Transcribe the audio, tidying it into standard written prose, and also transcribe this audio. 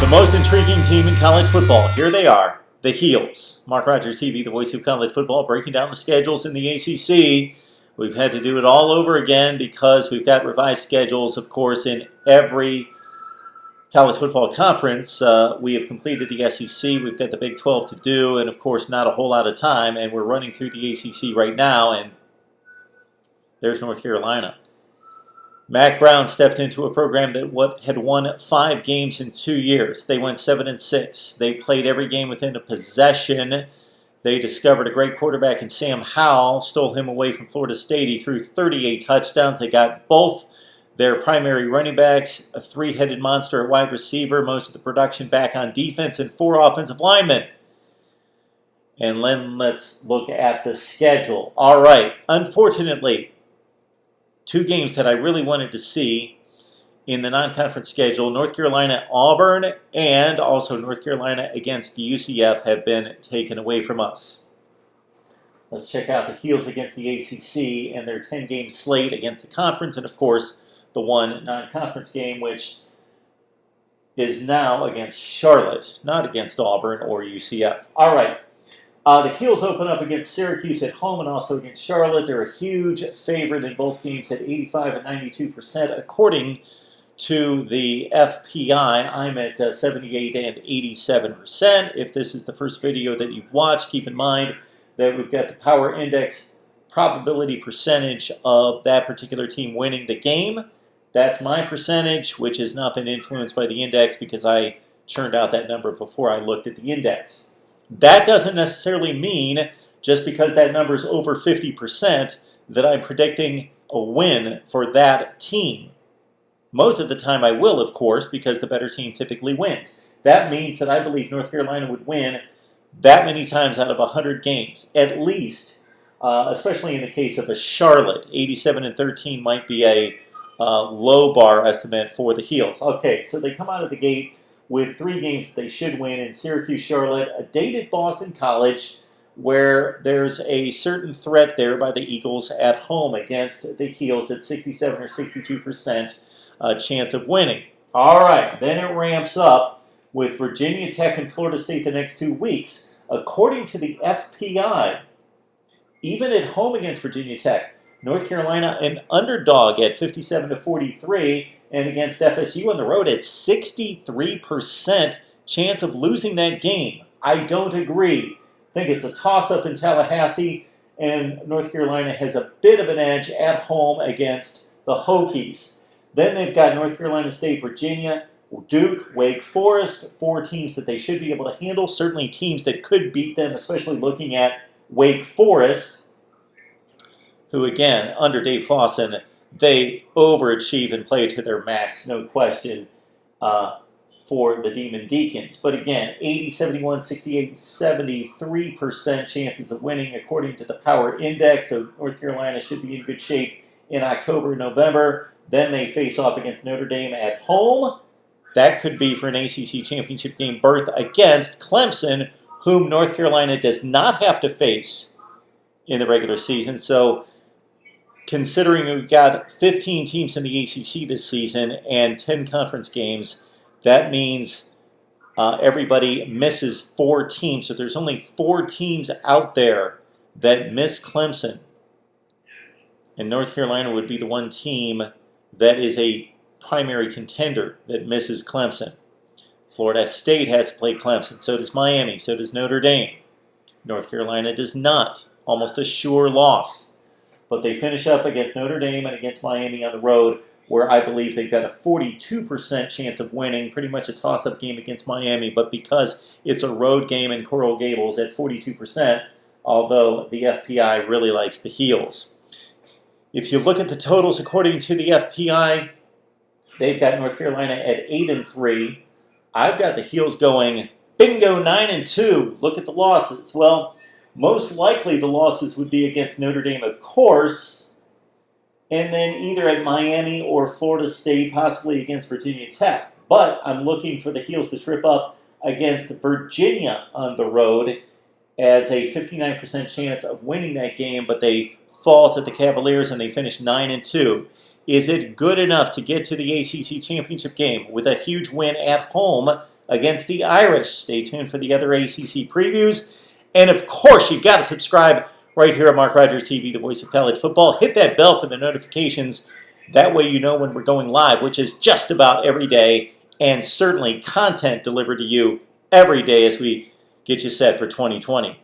The most intriguing team in college football. Here they are, the Heels. MarkRogersTV, the voice of college football, breaking down the schedules in the ACC. We've had to do it all over again because we've got revised schedules, of course, in every college football conference. We have completed the SEC. We've got the Big 12 to do, and of course, not a whole lot of time. And we're running through the ACC right now, and there's North Carolina. Mack Brown stepped into a program that had won 5 games in 2 years. They went 7-6. They played every game within a possession. They discovered a great quarterback in Sam Howell, stole him away from Florida State. He threw 38 touchdowns. They got both their primary running backs, a 3-headed monster at wide receiver, most of the production back on defense, and 4 offensive linemen. And then let's look at the schedule. All right, unfortunately, 2 games that I really wanted to see in the non-conference schedule, North Carolina, Auburn, and also North Carolina against UCF have been taken away from us. Let's check out the Heels against the ACC and their 10-game slate against the conference, and of course, the one non-conference game, which is now against Charlotte, not against Auburn or UCF. All right. The Heels open up against Syracuse at home and also against Charlotte. They're a huge favorite in both games at 85 and 92%. According to the FPI, I'm at 78 and 87%. If this is the first video that you've watched, keep in mind that we've got the Power Index probability percentage of that particular team winning the game. That's my percentage, which has not been influenced by the index because I churned out that number before I looked at the index. That doesn't necessarily mean, just because that number is over 50%, that I'm predicting a win for that team. Most of the time I will, of course, because the better team typically wins. That means that I believe North Carolina would win that many times out of 100 games, at least, especially in the case of a Charlotte. 87-13 might be a low bar estimate for the Heels. Okay, so they come out of the gate with 3 games that they should win in Syracuse, Charlotte, a dated Boston College, where there's a certain threat there by the Eagles at home against the Heels at 67 or 62% chance of winning. All right, then it ramps up with Virginia Tech and Florida State the next 2 weeks. According to the FPI, even at home against Virginia Tech, North Carolina an underdog at 57-43, and against FSU on the road at 63% chance of losing that game. I don't agree. I think it's a toss-up in Tallahassee, and North Carolina has a bit of an edge at home against the Hokies. Then they've got North Carolina State, Virginia, Duke, Wake Forest, 4 teams that they should be able to handle, certainly teams that could beat them, especially looking at Wake Forest, who again, under Dave Clawson, they overachieve and play to their max, no question, for the Demon Deacons. But again, 80, 71, 68, 73% chances of winning according to the Power Index. So North Carolina should be in good shape in October and November. Then they face off against Notre Dame at home. That could be for an ACC championship game berth against Clemson, whom North Carolina does not have to face in the regular season. So considering we've got 15 teams in the ACC this season and 10 conference games, that means everybody misses 4 teams. So there's only 4 teams out there that miss Clemson. And North Carolina would be the one team that is a primary contender that misses Clemson. Florida State has to play Clemson. So does Miami. So does Notre Dame. North Carolina does not. Almost a sure loss. But they finish up against Notre Dame and against Miami on the road, where I believe they've got a 42% chance of winning, pretty much a toss-up game against Miami. But because it's a road game in Coral Gables at 42%, although the FPI really likes the Heels. If you look at the totals according to the FPI, they've got North Carolina at 8-3. I've got the Heels going, bingo, 9-2. Look at the losses. Well, most likely the losses would be against Notre Dame, of course, and then either at Miami or Florida State, possibly against Virginia Tech. But I'm looking for the Heels to trip up against Virginia on the road as a 59% chance of winning that game, but they fall to the Cavaliers and they finish 9-2. Is it good enough to get to the ACC championship game with a huge win at home against the Irish. Stay tuned for the other ACC previews. And of course, you've got to subscribe right here at Mark Rogers TV, the voice of college football. Hit that bell for the notifications. That way you know when we're going live, which is just about every day, and certainly content delivered to you every day as we get you set for 2020.